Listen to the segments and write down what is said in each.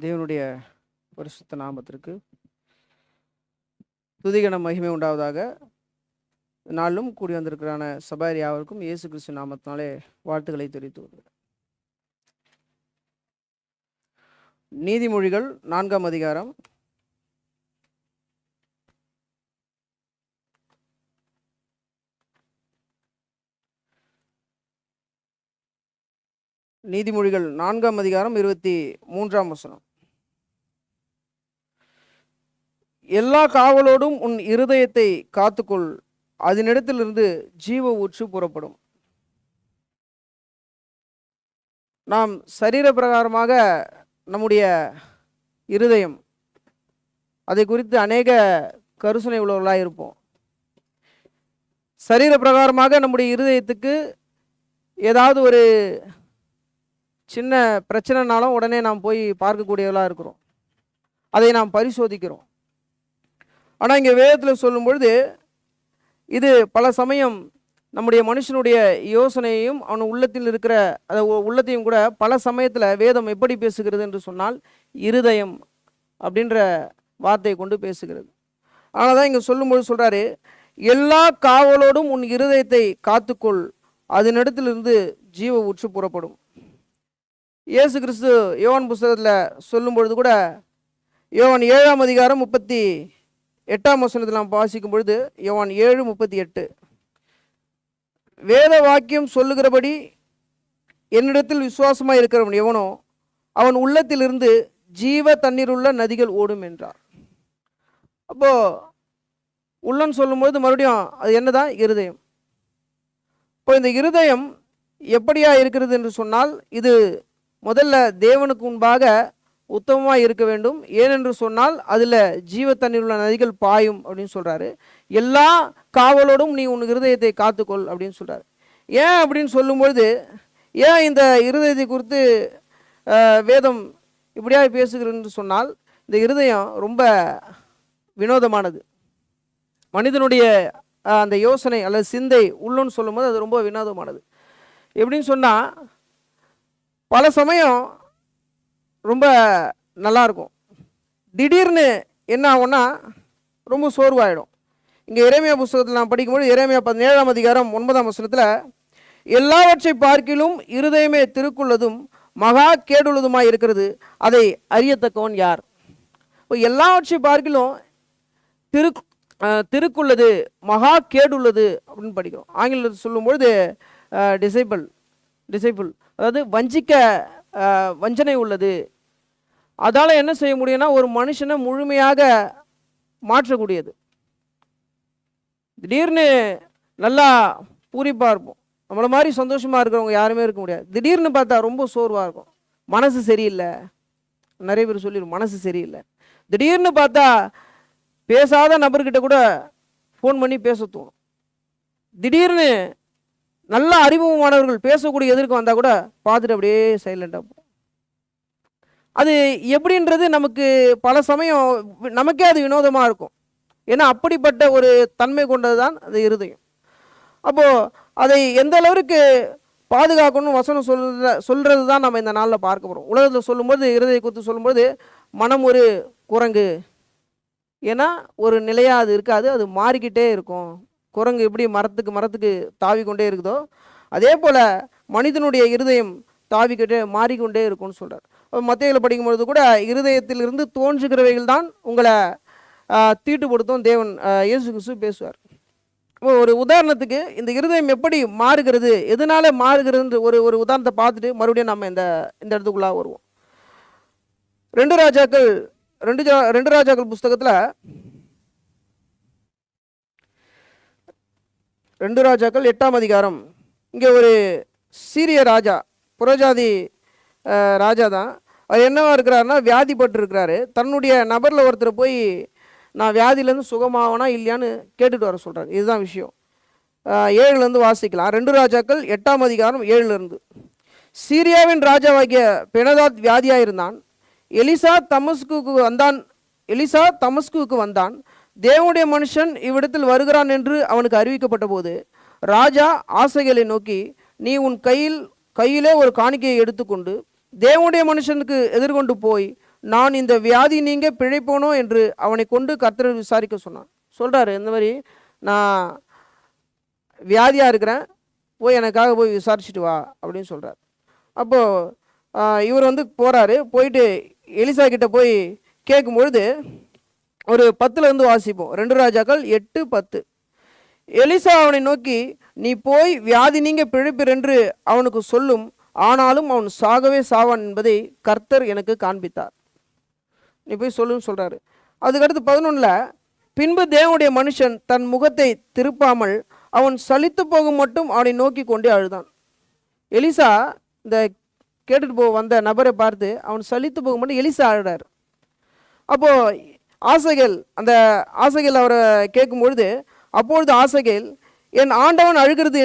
தேவனுடைய பரிசுத்த நாமத்திற்கு துதிகன மகிமை உண்டாவதாக. நாளும் கூடி வந்திருக்கிறான சபையார் யாவருக்கும் இயேசு கிறிஸ்து நாமத்தினாலே வாழ்த்துக்களை தெரிவித்து வருகிறேன். நீதிமொழிகள் 4ஆம் அதிகாரம் நீதிமொழிகள் 4ஆம் அதிகாரம் 23ஆம் வசனம். எல்லா காவலோடும் உன் இருதயத்தை காத்துக்கொள், அதனிடத்திலிருந்து ஜீவ ஊற்று புறப்படும். நாம் சரீர பிரகாரமாக நம்முடைய இருதயம் அதை குறித்து அநேக கருசனை உள்ளவர்களாக இருப்போம். சரீர பிரகாரமாக நம்முடைய இருதயத்துக்கு ஏதாவது ஒரு சின்ன பிரச்சனைனாலும் உடனே நாம் போய் பார்க்கக்கூடியவர்களாக இருக்கிறோம், அதை நாம் பரிசோதிக்கிறோம். ஆனால் இங்கே வேதத்தில் சொல்லும் பொழுது இது பல சமயம் நம்முடைய மனுஷனுடைய யோசனையையும் அவன் உள்ளத்தில் இருக்கிற அந்த உள்ளத்தையும் கூட பல சமயத்தில் வேதம் எப்படி பேசுகிறது என்று சொன்னால் இருதயம் அப்படின்ற வார்த்தையை கொண்டு பேசுகிறது. ஆனால் தான் இங்கே சொல்லும்போது சொல்கிறாரு, எல்லா காவலோடும் உன் இருதயத்தை காத்துக்கொள், அதனிடத்திலிருந்து ஜீவ ஊற்று புறப்படும். இயேசு கிறிஸ்து யோவான் புஸ்தகத்தில் சொல்லும் பொழுது கூட யோவான் 7ஆம் அதிகாரம் 38ஆம் வசனத்தில் நாம் வாசிக்கும் பொழுது யோவான் 7:38, வேத வாக்கியம் சொல்லுகிறபடி என்னிடத்தில் விசுவாசமாக இருக்கிறவன் எவனோ அவன் உள்ளத்திலிருந்து ஜீவ தண்ணீருள்ள நதிகள் ஓடும் என்றார். அப்போ உள்ளன்னு சொல்லும்பொழுது மறுபடியும் அது என்னதான்? இருதயம். இப்போ இந்த இருதயம் எப்படியா இருக்கிறது என்று சொன்னால் இது முதல்ல தேவனுக்கு முன்பாக உத்தமமாக இருக்க வேண்டும். ஏனென்று சொன்னால் அதில் ஜீவ தண்ணீர் உள்ள நதிகள் பாயும் அப்படின்னு சொல்கிறாரு. எல்லா காவலோடும் நீ உன் இருதயத்தை காத்துக்கொள் அப்படின்னு சொல்கிறாரு. ஏன் அப்படின்னு சொல்லும்பொழுது, ஏன் இந்த இருதயத்தை குறித்து வேதம் இப்படியாக பேசுகிறதுன்னு சொன்னால், இந்த இருதயம் ரொம்ப வினோதமானது. மனிதனுடைய அந்த யோசனை அல்லது சிந்தை உள்ளன்னு சொல்லும்போது அது ரொம்ப வினோதமானது. எப்படின்னு சொன்னால், பல சமயம் ரொம்ப நல்லாயிருக்கும், திடீர்னு என்ன ஆகும்னா ரொம்ப சோர்வாயிடும். இங்கே எரேமியா புஸ்தகத்தில் நான் படிக்கும்போது எரேமியா 17ஆம் அதிகாரம் 9ஆம் வசனத்தில், எல்லாவற்றை பார்க்கிலும் இருதயமே திருக்குள்ளதும் மகா கேடுள்ளதுமாய் இருக்கிறது, அதை அறியத்தக்கவன் யார்? இப்போ எல்லாவற்றை பார்க்கிலும் திருக்குள்ளது மகா கேடுள்ளது அப்படின்னு படிக்கிறோம். ஆங்கிலத்தில் சொல்லும்பொழுது டிசைபிள், அதாவது வஞ்சனை உள்ளது. அதால் என்ன செய்ய முடியும்னா ஒரு மனுஷனை முழுமையாக மாற்றக்கூடியது. திடீர்னு நல்லா பூரிப்பாக இருப்போம், நம்மளை மாதிரி சந்தோஷமாக இருக்கிறவங்க யாருமே இருக்க முடியாது. திடீர்னு பார்த்தா ரொம்ப சோர்வாக இருக்கும், மனசு சரியில்லை. நிறைய பேர் சொல்லிடும் மனசு சரியில்லை. திடீர்னு பார்த்தா பேசாத நபர்கிட்ட கூட ஃபோன் பண்ணி பேச தோணும். திடீர்னு நல்ல அறிமுகமானவர்கள் பேசக்கூடிய எதிர்க்க வந்தால் கூட பார்த்துட்டு அப்படியே சைலண்டாக போகும். அது எப்படின்றது நமக்கு பல சமயம் நமக்கே அது வினோதமாக இருக்கும். ஏன்னா அப்படிப்பட்ட ஒரு தன்மை கொண்டது தான் அது இருதயம். அப்போது அதை எந்த அளவுக்கு பாதுகாக்கணும் வசனம் சொல்கிறது தான் நம்ம இந்த நாளில் பார்க்க போகிறோம். உலகத்தில் சொல்லும்போது இருதய குறித்து சொல்லும்போது மனம் ஒரு குரங்கு, ஏன்னா ஒரு நிலையாக அது இருக்காது, அது மாறிக்கிட்டே இருக்கும். குரங்கு எப்படி மரத்துக்கு தாவி கொண்டே இருக்குதோ அதே போல் மனிதனுடைய இருதயம் தாவிக்கிட்டே மாறிக்கொண்டே இருக்கும்னு சொல்கிறார். மத்தேயுல படிக்கும்பொழுது கூட இருதயத்திலிருந்து தோன்றுகிறவைகள் தான் உங்களை தீட்டுப்படுத்தும் தேவன் இயேசு கிறிஸ்து பேசுவார். ஒரு உதாரணத்துக்கு இந்த இருதயம் எப்படி மாறுகிறது, எதனால மாறுகிறதுன்ற ஒரு உதாரணத்தை பார்த்துட்டு மறுபடியும் நம்ம இந்த இடத்துக்குள்ளாக வருவோம். 2 ராஜாக்கள் புஸ்தகத்தில் 2 ராஜாக்கள் 8ஆம் அதிகாரம், இங்கே ஒரு சீரிய ராஜா, புறஜாதி ராஜா தான். அவர் என்னவா இருக்கிறாருன்னா வியாதிப்பட்டு இருக்கிறாரு. தன்னுடைய நபரில் ஒருத்தர் போய் நான் வியாதியிலேருந்து சுகமாகனா இல்லையான்னு கேட்டுட்டு வர சொல்கிறார். இதுதான் விஷயம். 7லேருந்து வாசிக்கலாம். 2 ராஜாக்கள் 8ஆம் அதிகாரம் 7லேருந்து. சீரியாவின் ராஜாவாகிய பெனதாத் வியாதியாக இருந்தான். எலிசா தமஸ்குவுக்கு வந்தான். தேவனுடைய மனுஷன் இவ்விடத்தில் வருகிறான் என்று அவனுக்கு அறிவிக்கப்பட்ட போது ராஜா ஆசகேலை நோக்கி, நீ உன் கையிலே ஒரு காணிக்கையை எடுத்துக்கொண்டு தேவனுடைய மனுஷனுக்கு எதிர்கொண்டு போய் நான் இந்த வியாதி நீங்க பிழைப்போனோ என்று அவனை கொண்டு கர்த்தரை விசாரிக்க சொன்னான். சொல்கிறாரு, இந்த மாதிரி நான் வியாதியாக இருக்கிறேன், போய் எனக்காக போய் விசாரிச்சுட்டு வா அப்படின்னு சொல்கிறார். அப்போது இவர் வந்து போகிறாரு. போயிட்டு எலிசா கிட்ட போய் கேட்கும்பொழுது ஒரு 10லேருந்து வாசிப்போம். 2 ராஜாக்கள் 8:10. எலிசா அவனை நோக்கி, நீ போய் வியாதி நீங்க பிழைப்பீர் என்று அவனுக்கு சொல்லும், ஆனாலும் அவன் சாகவே சாவான் என்பதை கர்த்தர் எனக்கு காண்பித்தார். நீ போய் சொல்லுன்னு சொல்கிறாரு. அதுக்கடுத்து 11ல், பின்பு தேவனுடைய மனுஷன் தன் முகத்தை திருப்பாமல் அவன் சலித்து போகும் மட்டும் அவனை நோக்கி கொண்டே அழுதான். எலிசா இந்த கேட்டுட்டு வந்த நபரை பார்த்து அவன் சலித்து போகும் மட்டும் எலிசா அழுறார். அப்போது அந்த ஆசகேல் அவரை கேட்கும்பொழுது, அப்பொழுது ஆசகேல், என் ஆண்டவன் அழுகிறது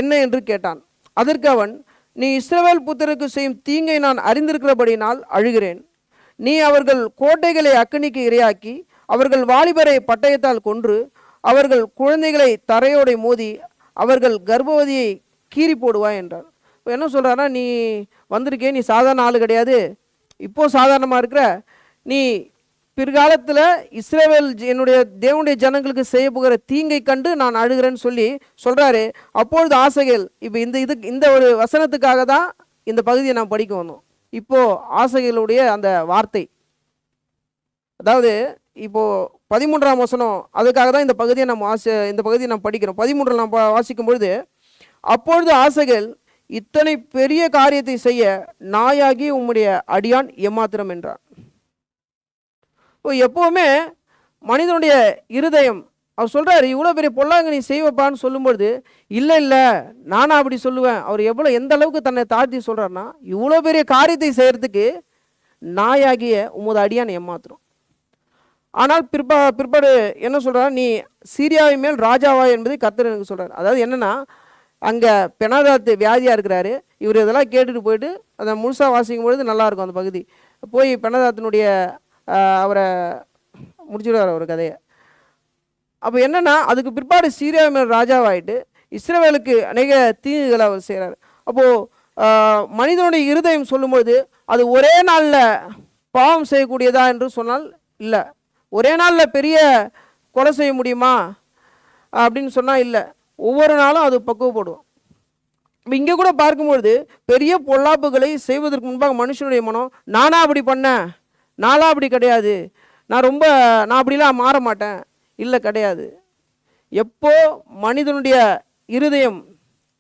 என்ன என்று கேட்டான். அதற்கு அவன், நீ இஸ்ரவேல் புத்திரருக்கு செய்யும் தீங்கை நான் அறிந்திருக்கிறபடினால் அழுகிறேன். நீ அவர்கள் கோட்டைகளை அக்கினிக்கு இரையாக்கி அவர்கள் வாலிபரை பட்டயத்தால் கொன்று அவர்கள் குழந்தைகளை தரையோடு மோதி அவர்கள் கர்ப்பவதியை கீறி போடுவாய் என்றார். இப்போ என்ன சொல்கிறான்னா, நீ வந்திருக்கே, நீ சாதாரண ஆள் கிடையாது, இப்போது சாதாரணமாக இருக்கிற நீ பிற்காலத்தில் இஸ்ரவேல் என்னுடைய தேவனுடைய ஜனங்களுக்கு செய்ய போகிற தீங்கை கண்டு நான் அழுகிறேன்னு சொல்கிறாரு. அப்பொழுது ஆசகேல், இப்போ இந்த ஒரு வசனத்துக்காக தான் இந்த பகுதியை நான் படிக்க வந்தோம். இப்போது ஆசகேலுடைய அந்த வார்த்தை, அதாவது இப்போது 13ஆம் வசனம், அதுக்காக தான் இந்த பகுதியை நம்ம படிக்கிறோம். 13 நாம் வாசிக்கும் பொழுது, அப்பொழுது ஆசகேல், இத்தனை பெரிய காரியத்தை செய்ய நாயாகி உம்முடைய அடியான் எம்மாத்திரம் என்றான். எப்போவுமே மனிதனுடைய இருதயம், அவர் சொல்கிறார், இவ்வளோ பெரிய பொல்லாங்க நீ செய்வப்பான்னு சொல்லும்பொழுது, இல்லை நானா அப்படி சொல்லுவேன். அவர் எந்த அளவுக்கு தன்னை தாழ்த்தி சொல்கிறாருன்னா, இவ்வளோ பெரிய காரியத்தை செய்கிறதுக்கு நாயாகிய உமது அடியான் ஏமாத்துறோம். ஆனால் பிற்பாடு என்ன சொல்கிறார், நீ சீரியாவின் மேல் ராஜாவா என்பதை கர்த்தர் எனக்கு சொல்கிறார். அதாவது என்னென்னா, அங்கே பெனாதாத் வியாதியாக இருக்கிறாரு. இவர் இதெல்லாம் கேட்டுட்டு போயிட்டு அதை முழுசாக வாசிக்கும் பொழுது நல்லாயிருக்கும் அந்த பகுதி. போய் பெனாதாத்தினுடைய அவரை முடிச்சுடுவார் அவர் கதையை. அப்போ என்னென்னா, அதுக்கு பிற்பாடு சீரியாவின் மேல் ராஜாவாயிட்டு இஸ்ரவேலுக்கு அநேக தீங்குகளை அவர் செய்கிறார். அப்போது மனிதனுடைய இருதயம் சொல்லும்போது அது ஒரே நாளில் பாவம் செய்யக்கூடியதா என்று சொன்னால் இல்லை. ஒரே நாளில் பெரிய கொலை செய்ய முடியுமா அப்படின்னு சொன்னால் இல்லை. ஒவ்வொரு நாளும் அது பக்குவப்படும். இங்கே கூட பார்க்கும்பொழுது பெரிய பொல்லாப்புகளை செய்வதற்கு முன்பாக மனுஷனுடைய மனம், நானா அப்படி பண்ணேன், நான்லாம் அப்படி கிடையாது, நான் அப்படிலாம் மாற மாட்டேன், இல்லை கிடையாது. எப்போ மனிதனுடைய இருதயம்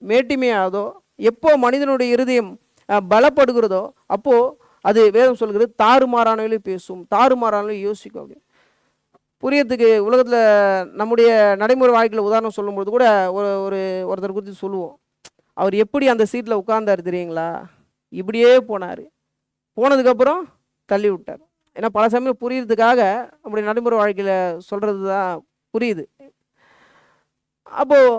மேட்டிமையாதோ, எப்போ மனிதனுடைய இருதயம் பலப்படுகிறதோ, அப்போது அது வேதம் சொல்கிறது தாறுமாறானவர்களையும் பேசும், தாறுமாறானவர்களையும் யோசிக்கும். அப்படி புரியறதுக்கு உலகத்தில் நம்முடைய நடைமுறை வாழ்க்கையில் உதாரணம் சொல்லும்போது கூட ஒருத்தர் குறித்து சொல்லுவோம். அவர் எப்படி அந்த சீட்டில் உட்கார்ந்தார் தெரியுங்களா, இப்படியே போனார், போனதுக்கப்புறம் தள்ளி விட்டார். ஏன்னா பல சமயம் புரியறதுக்காக நம்முடைய நடைமுறை வாழ்க்கையில் சொல்கிறது தான் புரியுது. அப்போது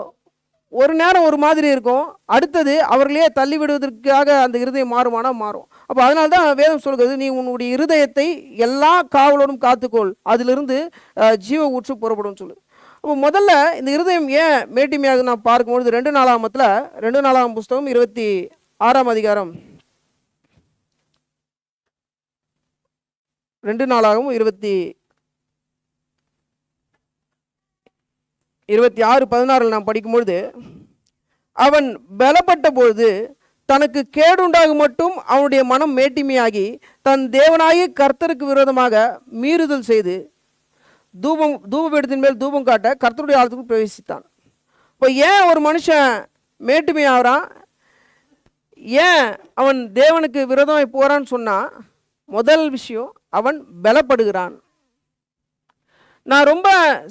ஒரு நேரம் ஒரு மாதிரி இருக்கும், அடுத்தது அவர்களே தள்ளி விடுவதற்காக அந்த இருதயம் மாறுமானா மாறும். அப்போ அதனால தான் வேதம் சொல்கிறது, நீ உன்னுடைய இருதயத்தை எல்லா காவலோடும் காத்துக்கொள், அதிலிருந்து ஜீவ ஊற்று புறப்படும் சொல்லுது. அப்போ முதல்ல இந்த இருதயம் ஏன் மேட்டிமையாக நான் பார்க்கும்பொழுது 2 நாளாகமத்தில் 2 நாளாகம புஸ்தகம் 26ஆம் அதிகாரம் 2 நாளாகவும் 26:16 நாம் படிக்கும்பொழுது, அவன் பலப்பட்ட பொழுது தனக்கு கேடுண்டாகும் மட்டும் அவனுடைய மனம் மேட்டிமையாகி தன் தேவனாகி கர்த்தருக்கு விரோதமாக மீறுதல் செய்து தூபபீடத்தின் மேல் தூபம் காட்ட கர்த்தருடைய ஆலயத்துக்கு பிரவேசித்தான். இப்போ ஏன் ஒரு மனுஷன் மேட்டிமையாகிறான், ஏன் அவன் தேவனுக்கு விரோதமாய் போகிறான்னு சொன்னால், முதல் விஷயம் அவன் பலப்படுகிறான். நான் ரொம்ப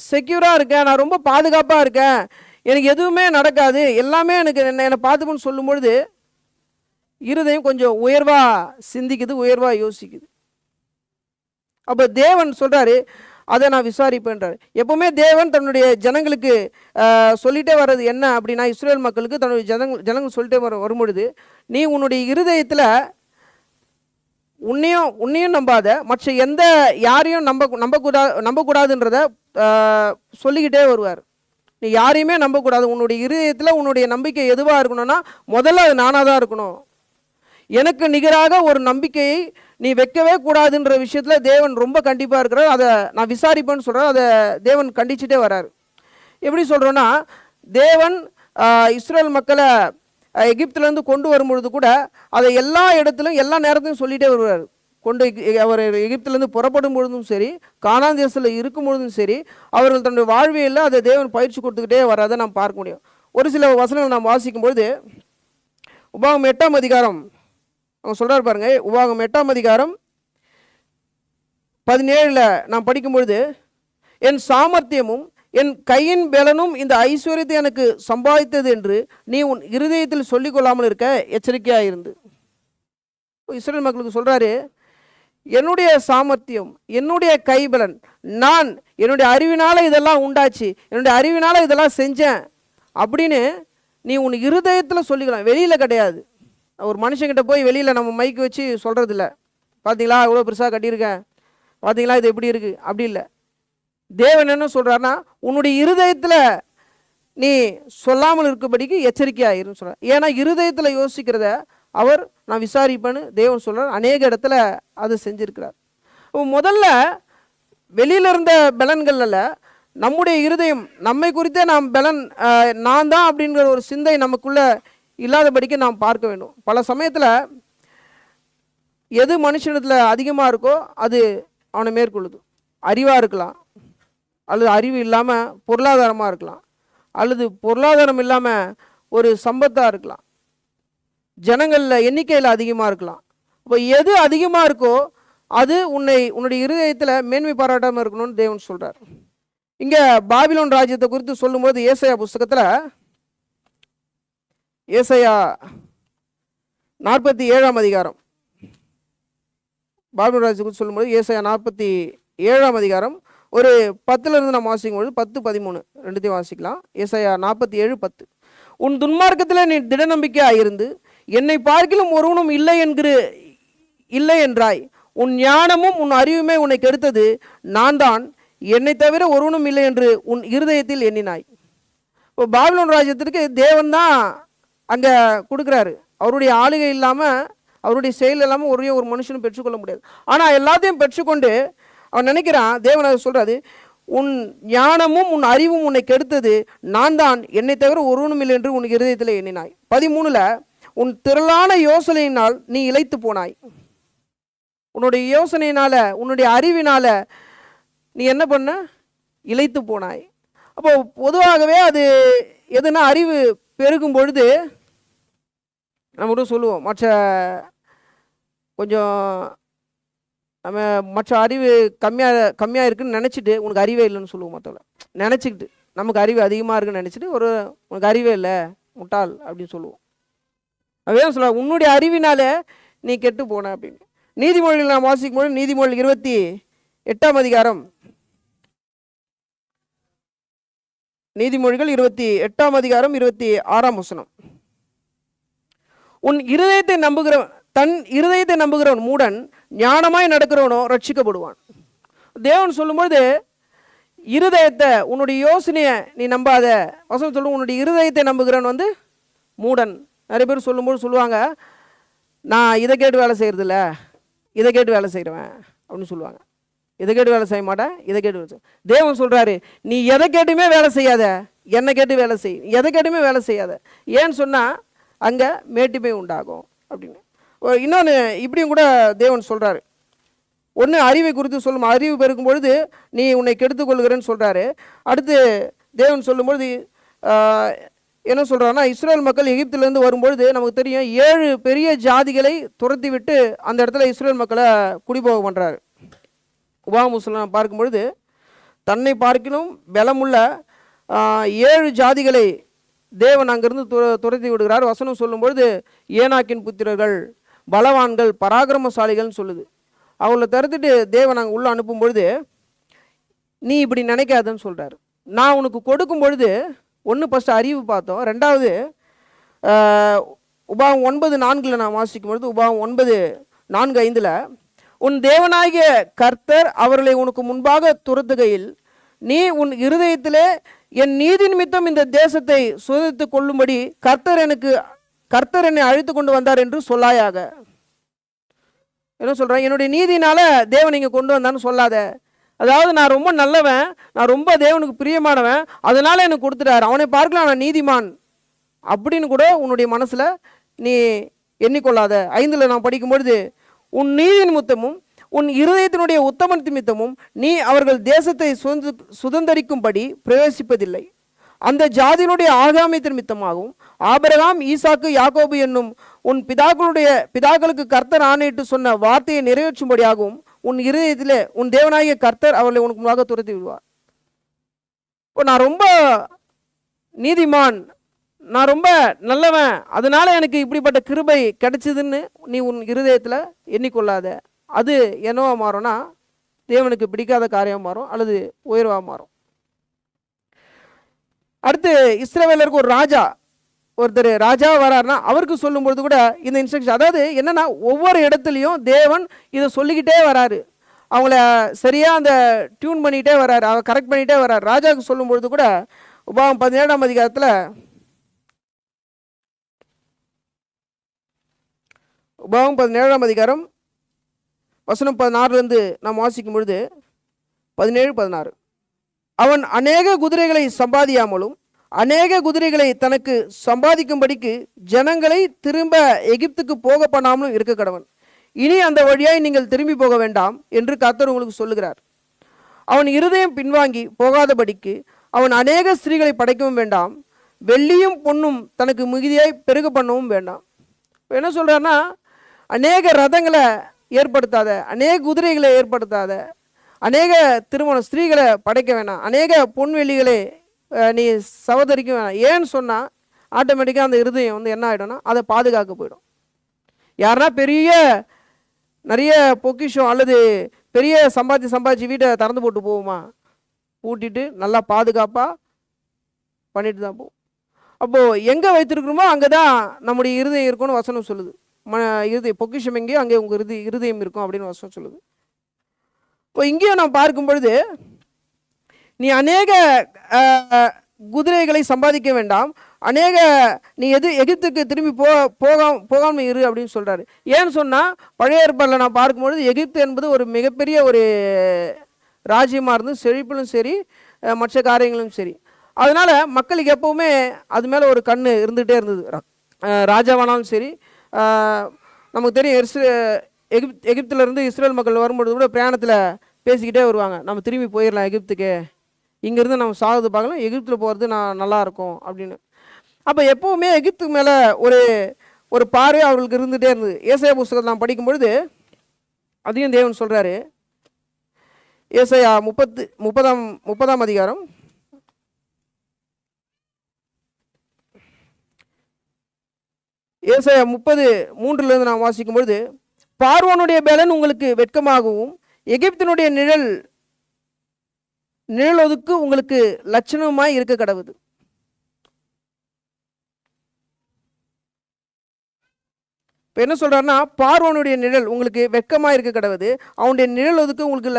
செக்யூராக இருக்கேன், நான் ரொம்ப பாதுகாப்பாக இருக்கேன், எனக்கு எதுவுமே நடக்காது, எல்லாமே என்னை பார்த்துக்கணும்னு சொல்லும்பொழுது இருதயம் கொஞ்சம் உயர்வாக சிந்திக்குது, உயர்வாக யோசிக்குது. அப்போ தேவன் சொல்கிறாரு, அதை நான் விசாரிப்பேன்றார். எப்போவுமே தேவன் தன்னுடைய ஜனங்களுக்கு சொல்லிகிட்டே வர்றது என்ன அப்படின்னா, இஸ்ரேல் மக்களுக்கு தன்னுடைய ஜனங்கள் சொல்லிட்டே வரும்பொழுது, நீ உன்னுடைய இருதயத்தில் உன்னையும் நம்பாத, மற்ற யாரையும் நம்பக்கூடாதுன்றத சொல்லிக்கிட்டே வருவார். நீ யாரையுமே நம்பக்கூடாது, உன்னுடைய இருதயத்தில் உன்னுடைய நம்பிக்கை எதுவாக இருக்கணும்னா முதல்ல அது நானாக தான் இருக்கணும். எனக்கு நிகராக ஒரு நம்பிக்கையை நீ வைக்கவே கூடாதுன்ற விஷயத்தில் தேவன் ரொம்ப கண்டிப்பாக இருக்கிறார். அதை நான் விசாரிப்பேன்னு சொல்கிறார். அதை தேவன் கண்டிச்சுட்டே வர்றார். எப்படி சொல்கிறோன்னா, தேவன் இஸ்ரேல் மக்களை எகிப்திலேருந்து கொண்டு வரும்பொழுது கூட அதை எல்லா இடத்துலையும் எல்லா நேரத்தையும் சொல்லிகிட்டே வருவார். அவர் எகிப்திலேருந்து புறப்படும் பொழுதும் சரி, கானான் தேசத்தில் இருக்கும் பொழுதும் சரி, அவர்கள் தன்னுடைய வாழ்வியலில் அதை தேவன் பயிற்சி கொடுத்துக்கிட்டே வராதை நாம் பார்க்க முடியும். ஒரு சில வசனங்கள் நாம் வாசிக்கும் பொழுது, உபாகம் 8ஆம் அதிகாரம் அவங்க சொல்கிறார் பாருங்க. உபாகம் 8ஆம் அதிகாரம் 17 நாம் படிக்கும்பொழுது, என் சாமர்த்தியமும் என் கையின் பலனும் இந்த ஐஸ்வர்யத்தை எனக்கு சம்பாதித்தது என்று நீ உன் இருதயத்தில் சொல்லிக் கொள்ளாமல் இருக்க எச்சரிக்கையாக இருந்து. இஸ்ரேல் மக்களுக்கு சொல்கிறாரு, என்னுடைய சாமர்த்தியம், என்னுடைய கைபலன், நான் என்னுடைய அறிவினால் இதெல்லாம் உண்டாச்சு, என்னுடைய அறிவினால் இதெல்லாம் செஞ்சேன் அப்படின்னு நீ உன் இருதயத்தில் சொல்லிக்கலாம், வெளியில் கிடையாது. ஒரு மனுஷங்கிட்ட போய் வெளியில் நம்ம மைக்கு வச்சு சொல்கிறது இல்லை. பார்த்தீங்களா இவ்வளோ பெருசாக கட்டியிருக்கேன், பார்த்தீங்களா இது எப்படி இருக்குது, அப்படி இல்லை. தேவன் என்ன சொல்கிறாருன்னா, உன்னுடைய இருதயத்தில் நீ சொல்லாமல் இருக்கபடிக்கு எச்சரிக்கையாயிருன்னு சொல்கிறார். ஏன்னா இருதயத்தில் யோசிக்கிறத அவர் நான் விசாரிப்பேன்னு தேவன் சொல்கிறார். அநேக இடத்துல அது செஞ்சுருக்கிறார். முதல்ல வெளியில் இருந்த பலன்களில் நம்முடைய இருதயம் நம்மை குறித்தே நாம் பலன் நான் தான் அப்படிங்கிற ஒரு சிந்தை நமக்குள்ளே இல்லாதபடிக்கு நாம் பார்க்க வேண்டும். பல சமயத்தில் எது மனுஷனத்தில் அதிகமாக இருக்கோ அது அவனை மேற்கொள்ளுது. அறிவாக இருக்கலாம், அல்லது அறிவு இல்லாமல் பொருளாதாரமாக இருக்கலாம், அல்லது பொருளாதாரம் இல்லாமல் ஒரு சம்பத்தாக இருக்கலாம், ஜனங்களில் எண்ணிக்கையில் அதிகமாக இருக்கலாம். இப்போ எது அதிகமாக இருக்கோ அது உன்னுடைய இருதயத்தில் மேன்மை பாராட்டாமல் இருக்கணும்னு தேவன் சொல்கிறார். இங்கே பாபிலோன் ராஜ்யத்தை குறித்து சொல்லும்போது ஏசாயா புஸ்தகத்தில் ஏசாயா 47ஆம் அதிகாரம், பாபிலோன் ராஜ்யத்தை குறித்து சொல்லும்போது ஏசாயா 47ஆம் அதிகாரம் ஒரு 10 நாம் வாசிக்கும்போது 10-13 ரெண்டுத்தையும் வாசிக்கலாம். ஏசாயா 47:10, உன் துன்மார்க்கத்தில் நீ திட நம்பிக்கையாக இருந்து என்னை பார்க்கிலும் ஒருவனும் இல்லை என்றாய். உன் ஞானமும் உன் அறிவுமே உன்னை கெடுத்தது. நான் தான், என்னை தவிர ஒருவனும் இல்லை என்று உன் இருதயத்தில் எண்ணினாய். இப்போ பாபிலோன் ராஜ்யத்திற்கு தேவன் தான் அங்கே கொடுக்குறாரு. அவருடைய ஆளுகை இல்லாமல், அவருடைய செயல் இல்லாமல் ஒரே ஒரு மனுஷனும் பெற்றுக்கொள்ள முடியாது. ஆனால் எல்லாத்தையும் பெற்றுக்கொண்டு அவன் நினைக்கிறான், தேவன் அதை சொல்கிறாரு, உன் ஞானமும் உன் அறிவும் உன்னை கெடுத்தது. நான் தான், என்னை தவிர ஒருவனும் இல்லை என்று உன் இருதயத்தில் எண்ணினாய். 13, உன் திரளான யோசனையினால் நீ இளைத்து போனாய். உன்னுடைய யோசனையினால, உன்னுடைய அறிவினால நீ என்ன பண்ண? இளைத்து போனாய். அப்போ பொதுவாகவே அது எதுனா அறிவு பெருகும் பொழுது நம்ம கூட சொல்லுவோம், மற்ற அறிவு கம்மியாக இருக்குன்னு நினச்சிட்டு உனக்கு அறிவே இல்லைன்னு சொல்லுவோம். மற்றவங்க நினச்சிக்கிட்டு நமக்கு அறிவு அதிகமாக இருக்குன்னு நினச்சிட்டு உனக்கு அறிவே இல்லை, முட்டாள் அப்படின்னு சொல்லுவோம். அதான் சொல்ல, உன்னுடைய அறிவினால நீ கெட்டு போன அப்படின்னு. நீதிமொழிகள் நான் வாசிக்கும்போது நீதிமொழி 28ஆம் அதிகாரம், நீதிமொழிகள் 28ஆம் அதிகாரம் 26ஆம் வசனம், உன் இருதயத்தை தன் இருதயத்தை நம்புகிறவன் மூடன், ஞானமாய் நடக்கிறவனோ ரட்சிக்கப்படுவான். தேவன் சொல்லும்போது இருதயத்தை, உன்னுடைய யோசனையை நீ நம்பாத. வசனம் சொல்லும், உன்னுடைய இருதயத்தை நம்புகிறவன் மூடன். நிறைய பேர் சொல்லும்போது சொல்லுவாங்க, நான் இதை கேட்டு வேலை செய்கிறதில்ல, இதை கேட்டு வேலை செய்கிறவன் அப்படின்னு சொல்லுவாங்க. இதை கேட்டு வேலை செய்ய மாட்டேன், இதை கேட்டு வேலை செய்ய. தேவன் சொல்கிறாரு, நீ எதை கேட்டுமே வேலை செய்யாத, என்னை கேட்டு வேலை செய், எதை கேட்டுமே வேலை செய்யாத. ஏன்னு சொன்னால் அங்கே மேட்டிமை உண்டாகும் அப்படின்னு. இன்னொன்று இப்படியும் கூட தேவன் சொல்கிறாரு. ஒன்று அறிவை குறித்து சொல்லும், அறிவு பெருக்கும் பொழுது நீ உன்னை கெடுத்துக்கொள்கிறேன்னு சொல்கிறாரு. அடுத்து தேவன் சொல்லும்பொழுது என்ன சொல்கிறாருன்னா, இஸ்ரேல் மக்கள் எகிப்திலேருந்து வரும்பொழுது நமக்கு தெரியும் 7 பெரிய ஜாதிகளை துரத்தி விட்டு அந்த இடத்துல இஸ்ரேல் மக்களை குடிபோக பண்ணுறாரு. உபாகமம் பார்க்கும்பொழுது தன்னை பார்க்கிலும் பலமுள்ள 7 ஜாதிகளை தேவன் அங்கிருந்து துரத்தி விடுகிறார். வசனம் சொல்லும்பொழுது ஏனாக்கின் புத்திரர்கள் பலவான்கள் பராக்கிரமசாலிகள்னு சொல்லுது. அவங்கள தடுத்துட்டு தேவன் அங்கே உள்ளே அனுப்பும் பொழுது நீ இப்படி நினைக்காதன்னு சொல்கிறார். நான் உனக்கு கொடுக்கும் பொழுது ஃபஸ்ட்டு அறிவு பார்த்தோம். ரெண்டாவது உபாகம் 9:4 நான் வாசிக்கும் பொழுது, உபாகம் 9:4-5, உன் தேவனாகிய கர்த்தர் அவர்களை உனக்கு முன்பாக துரத்துகையில் நீ உன் இருதயத்திலே என் நீதி நிமித்தம் இந்த தேசத்தை சுதந்தித்துக் கொள்ளும்படி கர்த்தர் என்னை அழைத்து கொண்டு வந்தார் என்று சொல்லாயாக. என்ன சொல்கிறேன், என்னுடைய நீதினால தேவன் இங்கே கொண்டு வந்தான்னு சொல்லாத. அதாவது நான் ரொம்ப நல்லவன், நான் ரொம்ப தேவனுக்கு பிரியமானவன், அதனால எனக்கு கொடுத்துட்டாரு, அவனை பார்க்கலாம் நான் நீதிமான் அப்படின்னு கூட உன்னுடைய மனசில் நீ எண்ணிக்கொள்ளாத. 5 நான் படிக்கும்பொழுது, உன் நீதி நிமித்தமும் உன் இருதயத்தினுடைய உத்தம நிமித்தமும் நீ அவர்கள் தேசத்தை சுதந்தரிக்கும்படி பிரவேசிப்பதில்லை. அந்த ஜாதியினுடைய ஆகாமியத்தின் நிமித்தமாகவும் ஆபிரகாம் ஈசாக்கு யாக்கோபு என்னும் உன் பிதாக்களுக்கு கர்த்தர் ஆணையிட்டு சொன்ன வார்த்தையை நிறைவேற்றும்படியாகவும் உன் இருதயத்திலே உன் தேவனாகிய கர்த்தர் அவர்களை உனக்கு முன்னாக துரத்தி விடுவார். இப்போ நான் ரொம்ப நீதிமான், நான் ரொம்ப நல்லவன், அதனால எனக்கு இப்படிப்பட்ட கிருபை கிடைச்சதுன்னு நீ உன் இருதயத்தில் எண்ணிக்கொள்ளாத. அது என்னவா மாறும்னா தேவனுக்கு பிடிக்காத காரியம் மாறும், அல்லது உயர்வாக மாறும். அடுத்து இஸ்ரவேலருக்கு ஒரு ஒருத்தர் ராஜா வராருன்னா அவருக்கு சொல்லும்பொழுது கூட இந்த இன்ஸ்ட்ரக்ஷன், அதாவது என்னன்னா ஒவ்வொரு இடத்துலையும் தேவன் இதை சொல்லிக்கிட்டே வராரு, அவங்கள சரியாக அந்த டியூன் பண்ணிக்கிட்டே வராரு, அவர் கரெக்ட் பண்ணிகிட்டே வராரு. ராஜாவுக்கு சொல்லும்பொழுது கூட உபாகம் 17ஆம் அதிகாரத்தில் உபாகம் 17ஆம் அதிகாரம் வசனம் 16 நாம் வாசிக்கும் பொழுது 17-16, அவன் அநேக குதிரைகளை சம்பாதியாமலும் அநேக குதிரைகளை தனக்கு சம்பாதிக்கும்படிக்கு ஜனங்களை திரும்ப எகிப்துக்கு போக பண்ணாமலும் இருக்க கடவன். இனி அந்த வழியாய் நீங்கள் திரும்பி போக வேண்டாம் என்று கர்த்தர் உங்களுக்கு சொல்லுகிறார். அவன் இருதயம் பின்வாங்கி போகாதபடிக்கு அவன் அநேக ஸ்திரீகளை படைக்கவும் வேண்டாம், வெள்ளியும் பொன்னும் தனக்கு மிகுதியாய் பெருக பண்ணவும் வேண்டாம். என்ன சொல்றாருன்னா, அநேக ரதங்களை ஏற்படுத்தாத, அநேக குதிரைகளை ஏற்படுத்தாத, அநேக திருமண ஸ்திரீகளை படைக்க வேணாம், அநேக பொன்வெளிகளை நீ சகோதரிக்க வேணாம். ஏன்னு சொன்னால் ஆட்டோமேட்டிக்காக அந்த இருதயம் என்ன ஆகிடும்னா அதை பாதுகாக்க போயிடும். யாருன்னா நிறைய பொக்கிஷம் அல்லது பெரிய சம்பாதிச்சு வீட்டை திறந்து போட்டு போகுமா? பூட்டிட்டு நல்லா பாதுகாப்பாக பண்ணிட்டு தான் போகும். அப்போது எங்கே வைத்திருக்கிறோமோ அங்கே தான் நம்முடைய இருதயம் இருக்கும்னு வசனம் சொல்லுது. இருதயம் பொக்கிஷம் எங்கேயோ அங்கே உங்கள் இருதயம் இருக்கும் அப்படின்னு வசனம் சொல்லுது. இப்போ இங்கேயும் நான் பார்க்கும் பொழுது, நீ அநேக குதிரைகளை சம்பாதிக்க வேண்டாம், நீ எகிப்துக்கு திரும்பி போகாமல் இரு அப்படின்னு சொல்கிறாரு. ஏன்னு சொன்னால் பழைய ஏற்பாட்டில் நான் பார்க்கும்பொழுது எகிப்து என்பது ஒரு மிகப்பெரிய ஒரு ராஜ்யமாக இருந்து செழிப்பிலும் சரி மற்ற காரியங்களும் சரி, அதனால் மக்களுக்கு எப்போவுமே அது மேலே ஒரு கண் இருந்துகிட்டே இருந்தது. ராஜாவானாலும் சரி, நமக்கு தெரியும் எகிப்திலேருந்து இஸ்ரேல் மக்கள் வரும்பொழுது கூட பிரயாணத்தில் பேசிக்கிட்டே வருவாங்க, நம்ம திரும்பி போயிடலாம் எகிப்துக்கு, இங்கேருந்து நம்ம சாகுது பார்க்கலாம், எகிப்தில் போகிறது நல்லாயிருக்கும் அப்படின்னு. அப்போ எப்போவுமே எகிப்துக்கு மேலே ஒரு பார்வை அவர்களுக்கு இருந்துகிட்டே இருந்தது. ஏசாயா புஸ்தகத்தை நான் படிக்கும்பொழுது அதையும் தேவன் சொல்கிறாரு. ஏசாயா 30ஆம் அதிகாரம் ஏசாயா 30:3 நான் வாசிக்கும் பொழுது, பார்வோனுடைய பேலன் உங்களுக்கு வெட்கமாகவும் எகிப்தினுடைய நிழலொதுக்கு உங்களுக்கு லட்சணமாய் இருக்க கடவுது. இப்போ என்ன சொல்றாருன்னா, பார்வோனுடைய நிழல் உங்களுக்கு வெட்கமாக இருக்க கடவுது, அவனுடைய நிழல் ஒதுக்கு உங்களுக்கு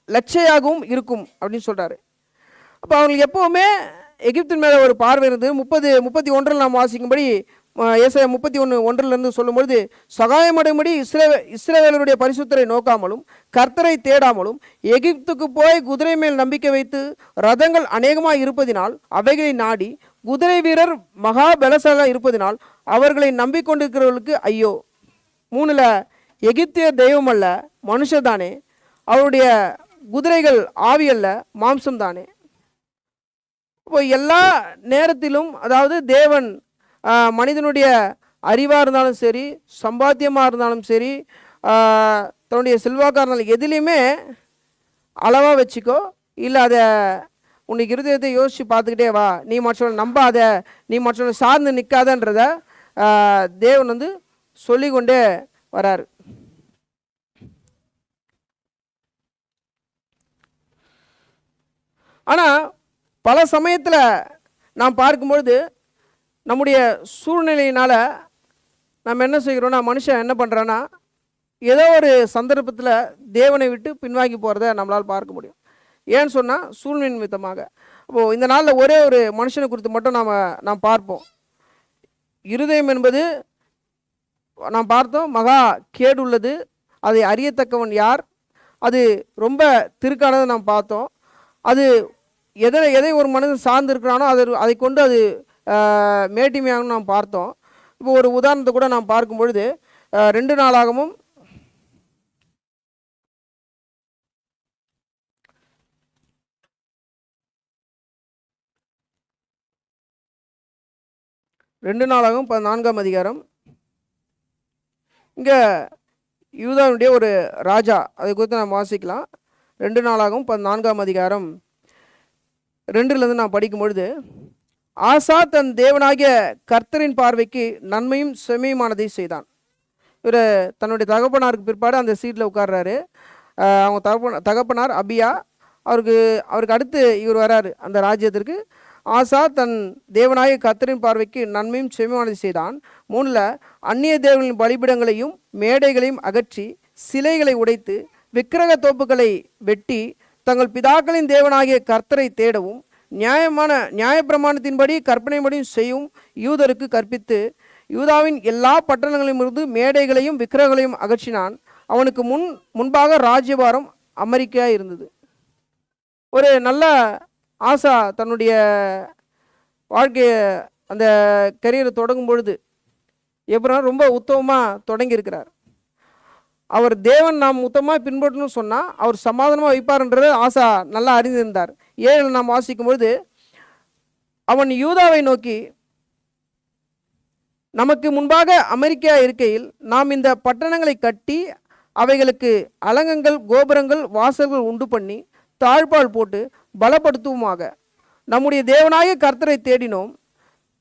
லட்சையாகவும் இருக்கும் அப்படின்னு சொல்றாரு. அப்போ அவங்களுக்கு எப்பவுமே எகிப்தின் மேலே ஒரு பார்வை இருந்தது. 31 நாம் வாசிக்கும்படி ஏசாயா 31:1 சொல்லும்பொழுது, சகாயமடையும்படி இஸ்ரவேலருடைய பரிசுத்தரை நோக்காமலும் கர்த்தரை தேடாமலும் எகிப்துக்கு போய் குதிரை மேல் நம்பிக்கை வைத்து ரதங்கள் அநேகமாக இருப்பதினால் அவைகளை நாடி குதிரை வீரர் மகா பலசாக இருப்பதினால் அவர்களை நம்பிக்கொண்டிருக்கிறவர்களுக்கு ஐயோ. 3 எகிப்தியர் தெய்வம் அல்ல மனுஷதானே, அவருடைய குதிரைகள் ஆவி அல்ல மாம்சம் தானே. இப்போ எல்லா நேரத்திலும், அதாவது தேவன் மனிதனுடைய அறிவாக இருந்தாலும் சரி, சம்பாத்தியமாக இருந்தாலும் சரி, தன்னுடைய செல்வாக்காக இருந்தாலும் எதுலேயுமே அளவாக வச்சுக்கோ, இல்லை அதை உன்னுடைய இருதயத்தை யோசித்து பார்த்துக்கிட்டே வா, நீ மற்றவனை நம்பாத, நீ மற்றவனை சார்ந்து நிற்காதன்றத தேவன் சொல்லிக்கொண்டே வராரு. ஆனால் பல சமயத்தில் நாம் பார்க்கும்பொழுது நம்முடைய சூழ்நிலையினால் நம்ம என்ன செய்கிறோன்னா, மனுஷன் என்ன பண்ணுறான்னா, ஏதோ ஒரு சந்தர்ப்பத்தில் தேவனை விட்டு பின்வாங்கி போகிறத நம்மளால் பார்க்க முடியும். ஏன்னு சொன்னால் சூழ்நிலை நிமித்தமாக. அப்போது இந்த நாளில் ஒரே ஒரு மனுஷனை குறித்து மட்டும் நாம் பார்ப்போம். இருதயம் என்பது நாம் பார்த்தோம், மகா கேடுள்ளது, அதை அறியத்தக்கவன் யார், அது ரொம்ப திருக்கானதை நாம் பார்த்தோம். அது எதை எதை ஒரு மனிதன் சார்ந்து இருக்கிறானோ அதை கொண்டு அது மேட்டிமையாகனு நாம் பார்த்தோம். இப்போ ஒரு உதாரணத்தை கூட நாம் பார்க்கும் பொழுது 2 நாளாகமும் 14ஆம் அதிகாரம். இங்கே யூதாவுடைய ஒரு ராஜா, அதை குறித்து நாம் வாசிக்கலாம். 2 நாளாகவும் 14ஆம் அதிகாரம் 2லேருந்து நான் படிக்கும் பொழுது, ஆசா தன் தேவனாகிய கர்த்தரின் பார்வைக்கு நன்மையும் செம்மையுமானதை செய்தான். இவர் தன்னுடைய தகப்பனாருக்கு பிற்பாடு அந்த சீட்டில் உட்கார்றாரு. அவங்க தகப்பனார் அபியா, அவருக்கு அடுத்து இவர் வராரு அந்த ராஜ்யத்திற்கு. ஆசா தன் தேவனாகிய கர்த்தரின் பார்வைக்கு நன்மையும் செம்மையுமானதை செய்தான். 3ல் அந்நிய தேவர்களின் பலிபீடங்களையும் மேடைகளையும் அகற்றி சிலைகளை உடைத்து விக்கிரக தோப்புகளை வெட்டி தங்கள் பிதாக்களின் தேவனாகிய கர்த்தரை தேடவும் நியாயப்பிரமாணத்தின்படி கற்பனைப்படியும் செய்யும் யூதருக்கு கற்பித்து யூதாவின் எல்லா பட்டணங்களிலிருந்து மேடைகளையும் விக்கிரகங்களையும் அகற்றினான். அவனுக்கு முன்பாக ராஜ்யபாரம் அமெரிக்கா இருந்தது. ஒரு நல்ல ஆசா தன்னுடைய வாழ்க்கையை அந்த கரியரை தொடங்கும் பொழுது எப்படின்னா ரொம்ப உத்தமமாக தொடங்கியிருக்கிறார். அவர் தேவன் நாம் உத்தமமாக பின்பற்றணும்னு சொன்னால் அவர் சமாதானமாக வைப்பார்ன்றது ஆசா நல்லா அறிந்திருந்தார். 7 நாம் வாசிக்கும் பொழுது, அவன் யூதாவை நோக்கி, நமக்கு முன்பாக அமெரிக்கா இருக்கையில் நாம் இந்த பட்டணங்களை கட்டி அவைகளுக்கு அலங்கங்கள் கோபுரங்கள் வாசல்கள் உண்டு பண்ணி தாழ்பால் போட்டு பலப்படுத்துவோமாக. நம்முடைய தேவனாகிய கர்த்தரை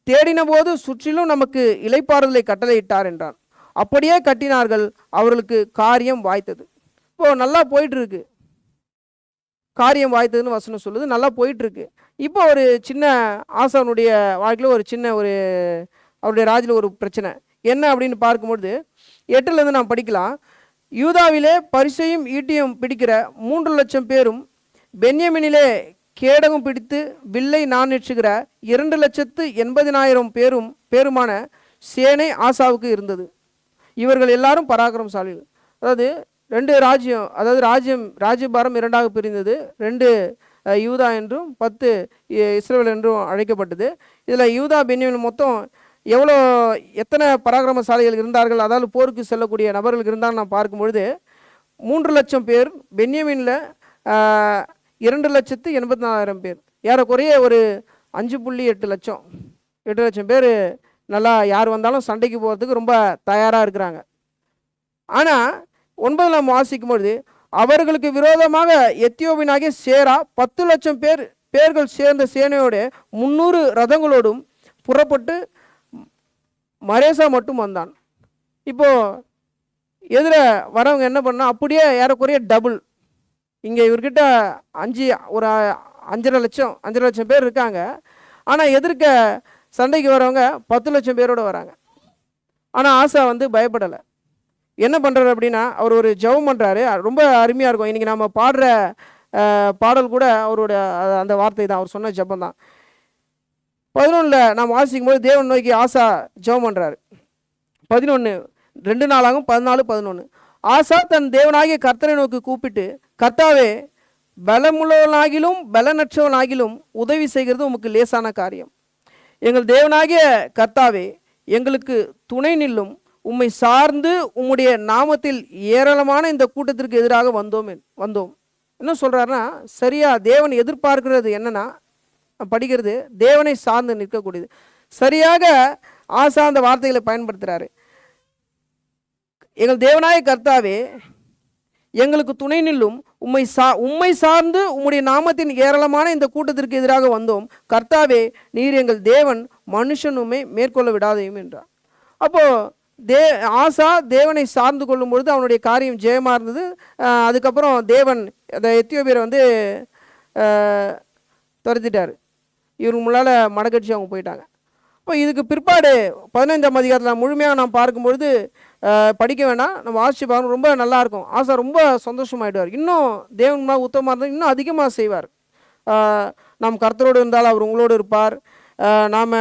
தேடின போது சுற்றிலும் நமக்கு இளைப்பாறுதலை கட்டளையிட்டார் என்றான். அப்படியே கட்டினார்கள், அவர்களுக்கு காரியம் வாய்த்தது. இப்போ நல்லா போயிட்டு இருக்கு, காரியம் வாய்த்ததுன்னு வசனம் சொல்லுது, நல்லா போயிட்டு இருக்கு. இப்போ ஒரு சின்ன ஆசானுடைய வாழ்க்கையில் ஒரு சின்ன அவருடைய ராஜில் ஒரு பிரச்சனை என்ன அப்படின்னு பார்க்கும்பொழுது 8லேருந்து நாம் படிக்கலாம். யூதாவிலே பரிசையும் ஈட்டியும் பிடிக்கிற 3 லட்சம் பேரும் பென்யமினிலே கேடகம் பிடித்து வில்லை நாணேற்றுகிற 2,80,000 பேருமான சேனை ஆசாவுக்கு இருந்தது. இவர்கள் எல்லாரும் பராக்கிரமசாலிகள். அதாவது 2 ராஜ்யம், அதாவது ராஜ்யபாரம் 2ஆக பிரிந்தது. 2 யூதா என்றும் 10 இஸ்ரவேல் என்றும் அழைக்கப்பட்டது. இதில் யூதா பென்யமின் மொத்தம் எத்தனை பராக்கிரமசாலிகள் இருந்தார்கள், அதாவது போருக்கு செல்லக்கூடிய நபர்கள் இருந்தாலும் நான் பார்க்கும்பொழுது 3 லட்சம் பேர், பென்யமினில் 2,80,000 பேர், ஏறக்குறைய ஒரு 5.8 லட்சம் 8 லட்சம் பேர் நல்லா யார் வந்தாலும் சண்டைக்கு போகிறதுக்கு ரொம்ப தயாராக இருக்கிறாங்க. ஆனால் 9 நாம் வாசிக்கும் பொழுது, அவர்களுக்கு விரோதமாக எத்தியோப்பியனாகிய சேரா 10 லட்சம் பேர்கள் சேர்ந்த சேனையோடு 300 ரதங்களோடும் புறப்பட்டு மரேசா மட்டும் வந்தான். இப்போது எதிர வரவங்க என்ன பண்ணால் அப்படியே ஏறக்குறைய டபுள். இங்கே இவர்கிட்ட 5.5 லட்சம் பேர் இருக்காங்க. ஆனால் எதிர்க்க சண்டைக்கு வரவங்க 10 லட்சம் பேரோடு வராங்க. ஆனால் ஆசா பயப்படலை. என்ன பண்ணுறாரு அப்படின்னா, அவர் ஒரு ஜெபம் பண்ணுறாரு, ரொம்ப அருமையாக இருக்கும். இன்றைக்கி நம்ம பாடுற பாடல் கூட அவரோட அந்த வார்த்தை தான், அவர் சொன்ன ஜெபம் தான். 11 நாம் வாசிக்கும் போது தேவன் நோக்கி ஆசா ஜெபம் பண்ணுறாரு. 11 2 நாளாகும் 14-11. ஆசா தன் தேவனாகிய கர்த்தரை நோக்கி கூப்பிட்டு, கர்த்தாவே, பலமுள்ளவனாகிலும் பலனற்றவனாகிலும் உதவி செய்கிறது உமக்கு லேசான காரியம். எங்கள் தேவனாகிய கர்த்தாவே, எங்களுக்கு துணை நில்லும். உம்மை சார்ந்து உம்முடைய நாமத்தில் ஏராளமான இந்த கூட்டத்திற்கு எதிராக வந்தோம். என்ன சொல்கிறாருன்னா, சரியா தேவன் எதிர்பார்க்கிறது என்னன்னா, படிக்கிறது தேவனை சார்ந்து நிற்கக்கூடியது. சரியாக ஆசா அந்த வார்த்தைகளை பயன்படுத்துகிறாரு. எங்கள் தேவனாய கர்த்தாவே, எங்களுக்கு துணை நில்லும். உம்மை சார்ந்து உம்முடைய நாமத்தின் ஏராளமான இந்த கூட்டத்திற்கு எதிராக வந்தோம். கர்த்தாவே, நீர் எங்கள் தேவன், மனுஷனுமே மேற்கொள்ள விடாதையும் என்றார். அப்போது ஆசா தேவனை சார்ந்து கொள்ளும் பொழுது அவனுடைய காரியம் ஜெயமாக இருந்தது. அதுக்கப்புறம் தேவன் அந்த எத்தியோப்பியரை துரத்திட்டார். இவருக்கு முன்னால் மடக்கடிச்சு அவங்க போயிட்டாங்க. இப்போ இதுக்கு பிற்பாடு 15ஆம் அதிகாரத்தில் முழுமையாக நாம் பார்க்கும்பொழுது படிக்க வேண்டாம், நம்ம வாசிச்சு பார்க்கணும், ரொம்ப நல்லாயிருக்கும். ஆசா ரொம்ப சந்தோஷமாயிடுவார். இன்னும் தேவன் உத்தமமாக இருந்தால் இன்னும் அதிகமாக செய்வார். நாம் கர்த்தரோடு இருந்தால் அவர் உங்களோடு இருப்பார். நாம்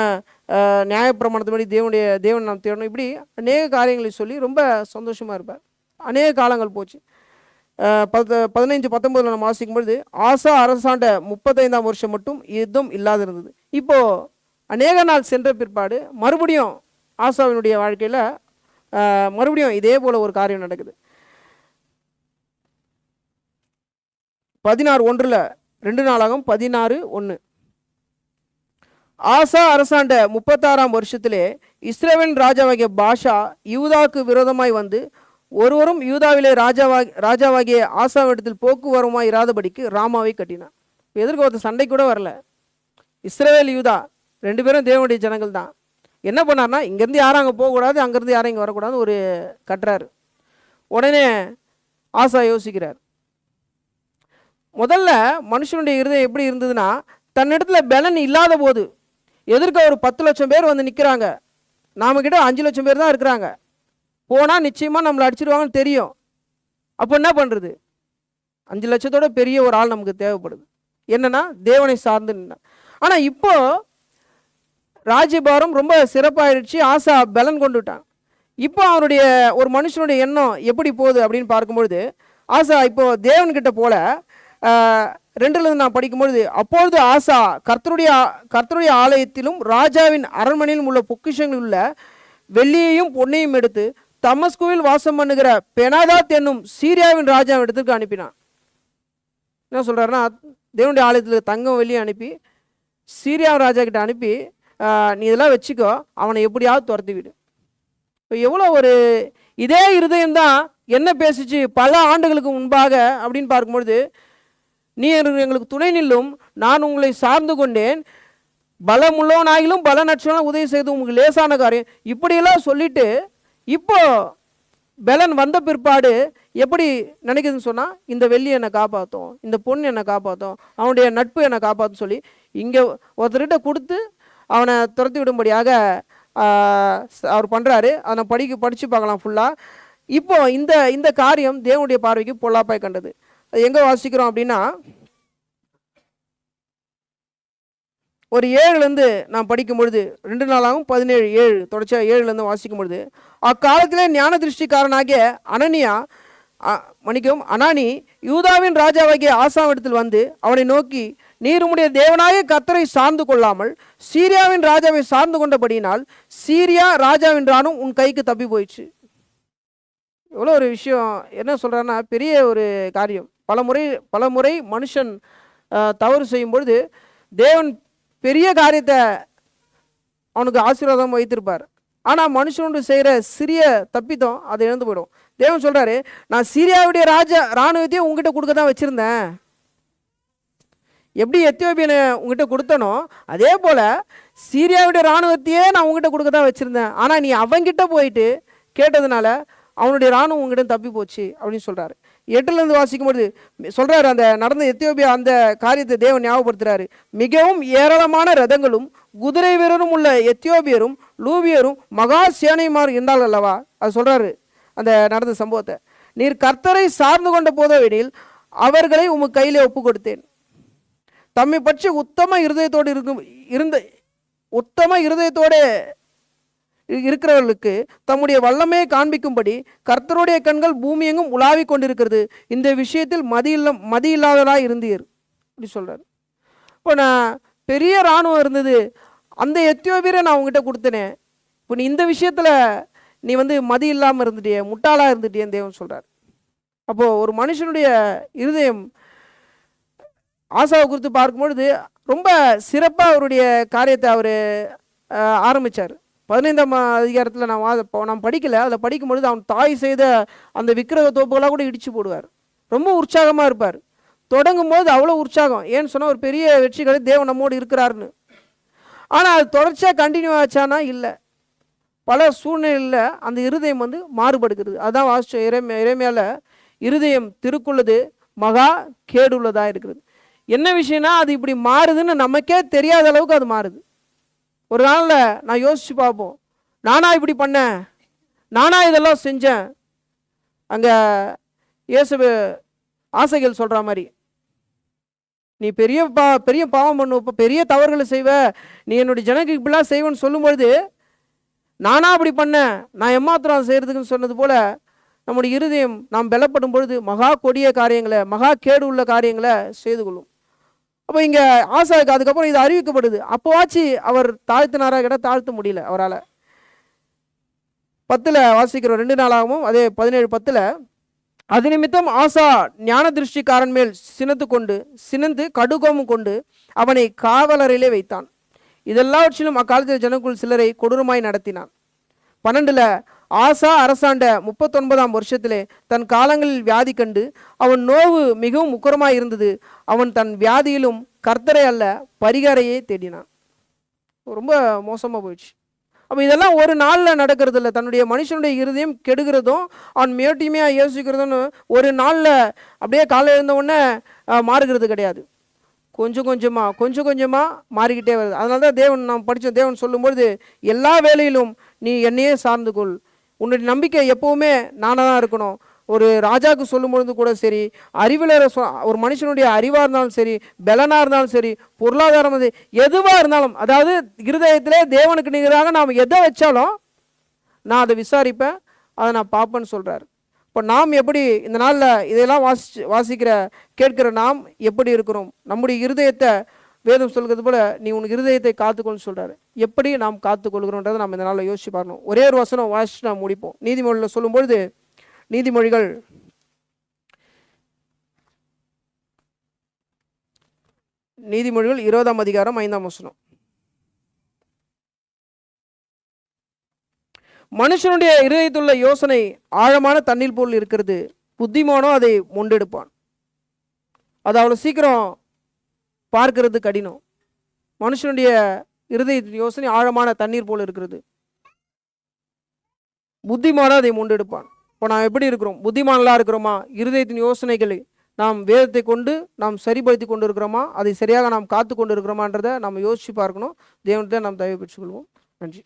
நியாயப்பிரமாணத்தின்படி தேவன் நாம் தேடணும், இப்படி அநேக காரியங்களை சொல்லி ரொம்ப சந்தோஷமாக இருப்பார். அநேக காலங்கள் போச்சு. 15-19 நம்ம வாசிக்கும்பொழுது ஆசா அரசாண்ட 35ஆம் வருஷம் மட்டும் யுத்தம் இல்லாத இருந்தது. இப்போது அநேக நாள் சென்ற பிற்பாடு மறுபடியும் ஆசாவினுடைய வாழ்க்கையில் மறுபடியும் இதே போல் ஒரு காரியம் நடக்குது. 16:1 2 நாளாகவும் 16:1 ஆசா அரசாண்ட 36ஆம் வருஷத்திலே இஸ்ரவேலின் ராஜாவாகிய பாஷா யூதாவுக்கு விரோதமாய் வந்து ஒருவரும் யூதாவிலே ராஜாவாகிய ஆசாவிடத்தில் போக்குவரமாய் இராதபடிக்கு ராமாவை கட்டினான். எதிர்க்க ஒருத்தர் சண்டை கூட வரல. இஸ்ரவேல் யூதா 2 பேரும் தேவனுடைய ஜனங்கள் தான். என்ன பண்ணார்னா, இங்கேருந்து யாரும் அங்கே போகக்கூடாது, அங்கேருந்து யாரும் இங்கே வரக்கூடாது ஒரு கட்டுறாரு. உடனே ஆசா யோசிக்கிறார். முதல்ல மனுஷனுடைய இருதயம் எப்படி இருந்ததுன்னா, தன்னிடத்துல பலன் இல்லாத போது எதிர்க்க ஒரு 10 லட்சம் பேர் வந்து நிற்கிறாங்க, நாமக்கிட்ட 5 லட்சம் பேர் தான் இருக்கிறாங்க, போனால் நிச்சயமாக நம்மளை அடிச்சிடுவாங்கன்னு தெரியும். அப்போ என்ன பண்ணுறது? 5 லட்சத்தோட பெரிய ஒரு ஆள் நமக்கு தேவைப்படுது. என்னன்னா தேவனை சார்ந்து நின்னா. ஆனால் இப்போ ராஜ்யபாரம் ரொம்ப சிறப்பாயிடுச்சு. ஆசா பலன் கொண்டுட்டான். இப்போ அவனுடைய ஒரு மனுஷனுடைய எண்ணம் எப்படி போகுது அப்படின்னு பார்க்கும்பொழுது, ஆசா இப்போ தேவன்கிட்ட போல 2லேருந்து நான் படிக்கும்பொழுது, அப்பொழுது ஆசா கர்த்தருடைய ஆலயத்திலும் ராஜாவின் அரண்மனையிலும் உள்ள பொக்கிஷங்களில் உள்ள வெள்ளியையும் பொன்னையும் எடுத்து தமஸ்குவில் வாசம் பண்ணுகிற பெனாதாத் என்னும் சீரியாவின் ராஜா இடத்துக்கு அனுப்பினான். என்ன சொல்கிறாருன்னா, தேவனுடைய ஆலயத்தில் தங்கம் வெள்ளியை அனுப்பி சீரியா ராஜா கிட்ட அனுப்பி, நீ இதெல்லாம் வச்சுக்கோ, அவனை எப்படியாவது துரத்தி விடு. இப்போ எவ்வளோ ஒரு இதே இருதயம்தான் என்ன பேசிச்சு பல ஆண்டுகளுக்கு முன்பாக அப்படின்னு பார்க்கும்பொழுது, நீ எங்களுக்கு துணை நில்லும், நான் உங்களை சார்ந்து கொண்டேன், பலமுள்ளவனாகிலும் பலனற்றவனாக உதவி செய்து உங்களுக்கு லேசான காரியம், இப்படியெல்லாம் சொல்லிட்டு இப்போ பலன் வந்த பிற்பாடு எப்படி நினைக்குதுன்னு சொன்னால், இந்த வெள்ளி என்னை காப்பாற்றும், இந்த பொண்ணு என்னை காப்பாற்றும், அவனுடைய நட்பு என்னை காப்பாற்றும் சொல்லி இங்கே ஒருத்தர்கிட்ட கொடுத்து அவனை துரத்தி விடும்படியாக அவர் பண்ணுறாரு. அதை படித்து பார்க்கலாம் ஃபுல்லாக. இப்போ இந்த காரியம் தேவனுடைய பார்வைக்கு பொல்லாப்பாய் கண்டது. அது எங்கே வாசிக்கிறோம் அப்படின்னா, ஒரு 7லேருந்து நான் படிக்கும் பொழுது 2 நாளாகவும் 17:7 தொடர்ச்சியாக 7லேருந்து வாசிக்கும் பொழுது, அக்காலத்திலே ஞான திருஷ்டிக்காரனாகிய அனானி யூதாவின் ராஜாவாகிய ஆசாவிடத்தில் வந்து அவனை நோக்கி, நீர் உம்முடைய தேவனாகிய கர்த்தரை சார்ந்து கொள்ளாமல் சீரியாவின் ராஜாவை சார்ந்து கொண்டபடியினால் சீரியா ராஜாவின் ராணுவம் உன் கைக்கு தப்பி போயிடுச்சு. எவ்வளோ ஒரு விஷயம். என்ன சொல்கிறாருன்னா, பெரிய ஒரு காரியம். பல முறை மனுஷன் தவறு செய்யும் பொழுது தேவன் பெரிய காரியத்தை அவனுக்கு ஆசீர்வாதம் வைத்திருப்பார். ஆனால் மனுஷனோடு செய்கிற சிறிய தப்பித்தம் அதை இழந்து போயிடும். தேவன் சொல்கிறாரு, நான் சீரியாவுடைய இராணுவத்தையும் உங்ககிட்ட கொடுக்க தான் வச்சுருந்தேன். எப்படி எத்தியோப்பியனை உங்ககிட்ட கொடுத்தனோ அதே போல் சீரியாவுடைய இராணுவத்தையே நான் உங்ககிட்ட கொடுக்க தான் வச்சுருந்தேன். ஆனால் நீ அவங்கிட்ட போயிட்டு கேட்டதுனால அவனுடைய இராணுவம் உங்ககிட்ட தப்பி போச்சு அப்படின்னு சொல்கிறாரு. 8லேருந்து வாசிக்கும்போது சொல்கிறாரு, அந்த நடந்த எத்தியோப்பியா அந்த காரியத்தை தேவன் ஞாபகப்படுத்துகிறாரு. மிகவும் ஏராளமான ரதங்களும் குதிரை வீரரும் உள்ள எத்தியோப்பியரும் லூபியரும் மகா சேனைமார் இருந்தால் அல்லவா. அது சொல்கிறாரு அந்த நடந்த சம்பவத்தை. நீர் கர்த்தரை சார்ந்து கொண்ட போதவெனில் அவர்களை உமக்கு கையிலே ஒப்பு கொடுத்தேன். தம்மை பற்றி உத்தம இருதயத்தோடு இருக்கிறவர்களுக்கு தம்முடைய வல்லமையை காண்பிக்கும்படி கர்த்தருடைய கண்கள் பூமி எங்கும் உலாவி கொண்டிருக்கிறது. இந்த விஷயத்தில் மதி இல்லாதவராக இருந்தீர் அப்படி சொல்கிறார். இப்போ நான் பெரிய இராணுவம் இருந்தது, அந்த எத்தியோப்பியரை நான் உங்ககிட்ட கொடுத்தனே, இப்போ நீ இந்த விஷயத்தில் நீ மதி இல்லாமல் இருந்துட்டியே, முட்டாளாக இருந்துட்டியேன்னு தேவன் சொல்கிறார். அப்போது ஒரு மனுஷனுடைய இருதயம் ஆசாவை குறித்து பார்க்கும்பொழுது ரொம்ப சிறப்பாக அவருடைய காரியத்தை அவர் ஆரம்பித்தார். 15ஆம் அதிகாரத்தில் நான் படிக்கலை. அதில் படிக்கும்பொழுது அவன் தாய் செய்த அந்த விக்கிரக தோப்புகளாக கூட இடித்து போடுவார். ரொம்ப உற்சாகமாக இருப்பார். தொடங்கும் போது அவ்வளோ உற்சாகம். ஏன்னு சொன்னால் ஒரு பெரிய வெற்றிகளை தேவன் நம்மோடு இருக்கிறாருன்னு. ஆனால் அது தொடர்ச்சியாக கண்டினியூ ஆச்சானா இல்லை. பல சூழ்நிலையில் அந்த இருதயம் மாறுபடுகிறது. அதான் வாசிச்சோம் இறைமையால், இருதயம் திருக்குள்ளது மகா கேடுள்ளதாக இருக்கிறது. என்ன விஷயம்னா, அது இப்படி மாறுதுன்னு நமக்கே தெரியாத அளவுக்கு அது மாறுது. ஒரு நாளில் நான் யோசித்து பார்ப்போம், நானா இப்படி பண்ணேன், நானா இதெல்லாம் செஞ்சேன். அங்கே இயேசு ஆசைகள் சொல்கிற மாதிரி நீ பெரிய பாவம் பண்ணுவ, பெரிய தவறுகளை செய்வ, நீ என்னுடைய ஜனங்களுக்கு இப்படிலாம் செய்வேன்னு சொல்லும்பொழுது, நானா அப்படி பண்ணேன், நான் எம்மாத்திரம் செய்கிறதுக்குன்னு சொன்னது போல நம்முடைய இருதயம் நாம் பலப்படும் பொழுது மகா கொடிய காரியங்களை, மகா கேடு உள்ள காரியங்களை செய்து கொள்ளும். அப்போ இங்கே ஆசாவுக்கு அதுக்கப்புறம் இது அறிவிக்கப்படுது. அப்போவாச்சு அவர் தாழ்த்தினாரா கிட்ட தாழ்த்த முடியல அவரால். 10 வாசிக்கிறோம், 2 நாளாகவும் அதே 17:10. அது நிமித்தம் ஆசா ஞான திருஷ்டிக்காரன் மேல் சினந்து கடுகோமும் கொண்டு அவனை காவலரையிலே வைத்தான். இதெல்லாவற்றிலும் அக்காலத்தில் ஜனக்குள் சிலரை கொடூரமாய் நடத்தினான். 12 ஆசா அரசாண்ட 39ஆம் வருஷத்திலே தன் காலங்களில் வியாதி கண்டு அவன் நோவு மிகவும் உக்கரமாய் இருந்தது. அவன் தன் வியாதியிலும் கர்த்தரை அல்ல பரிகாரையே தேடினான். ரொம்ப மோசமாக போயிடுச்சு. அப்போ இதெல்லாம் ஒரு நாளில் நடக்கிறது இல்லை. தன்னுடைய மனுஷனுடைய இருதயம் கெடுகிறதும் அவன் மேட்டிமையாக யோசிக்கிறதும் ஒரு நாளில் அப்படியே காலையில் இருந்த உடனே மாறுகிறது கிடையாது. கொஞ்சம் கொஞ்சமாக மாறிக்கிட்டே வருது. அதனால தான் தேவன் நாம் படித்த தேவன் சொல்லும்பொழுது எல்லா வேலையிலும் நீ என்னையே சார்ந்து கொள், உன்னுடைய நம்பிக்கை எப்போவுமே நானாக தான் இருக்கணும். ஒரு ராஜாவுக்கு சொல்லும்பொழுது கூட சரி, அறிவில் ஒரு மனுஷனுடைய அறிவாக இருந்தாலும் சரி, பலனாக இருந்தாலும் சரி, பொருளாதாரம் எதுவாக இருந்தாலும், அதாவது இருதயத்திலே தேவனுக்கு நிகராக நாம் எதை வச்சாலும் நான் அதை விசாரிப்பேன், அதை நான் பார்ப்பேன்னு சொல்கிறார். இப்போ நாம் எப்படி இந்த நாளில் இதெல்லாம் கேட்கிற நாம் எப்படி இருக்கிறோம்? நம்முடைய இருதயத்தை வேதம் சொல்கிறது போல நீ உனக்கு இருதயத்தை காத்துக்கொள்னு சொல்கிறாரு. எப்படி நாம் காத்துக்கொள்கிறோன்றதை நம்ம இந்த நாளில் யோசிச்சு பார்க்கணும். ஒரே ஒரு வசனம் வாசிச்சு நாம் முடிப்போம். நீதிமொழியில் சொல்லும்பொழுது, நீதிமொழிகள் 20ஆம் அதிகாரம் 5ஆம் வசனம். மனுஷனுடைய இருதயத்துள்ள யோசனை ஆழமான தண்ணீர் போல் இருக்கிறது, புத்திமானோ அதை மொண்டெடுப்பான். அது அவ்வளோ சீக்கிரம் பார்க்கிறது கடினம். மனுஷனுடைய இருதயத்தின் யோசனை ஆழமான தண்ணீர் போல் இருக்கிறது, புத்திமானோ அதை மொண்டெடுப்பான். இப்போ நாம் எப்படி இருக்கிறோம்? புத்திமானலாக இருக்கிறோமா? இருதயத்தின் யோசனைகளை நாம் வேதத்தை கொண்டு நாம் சரிப்படுத்தி கொண்டு இருக்கிறோமா? அதை சரியாக நாம் காத்து கொண்டு இருக்கிறோமான்றதை நாம் யோசிச்சு பார்க்கணும். தேவன்கிட்ட நாம் தயவு பெற்றுக்கொள்வோம். நன்றி.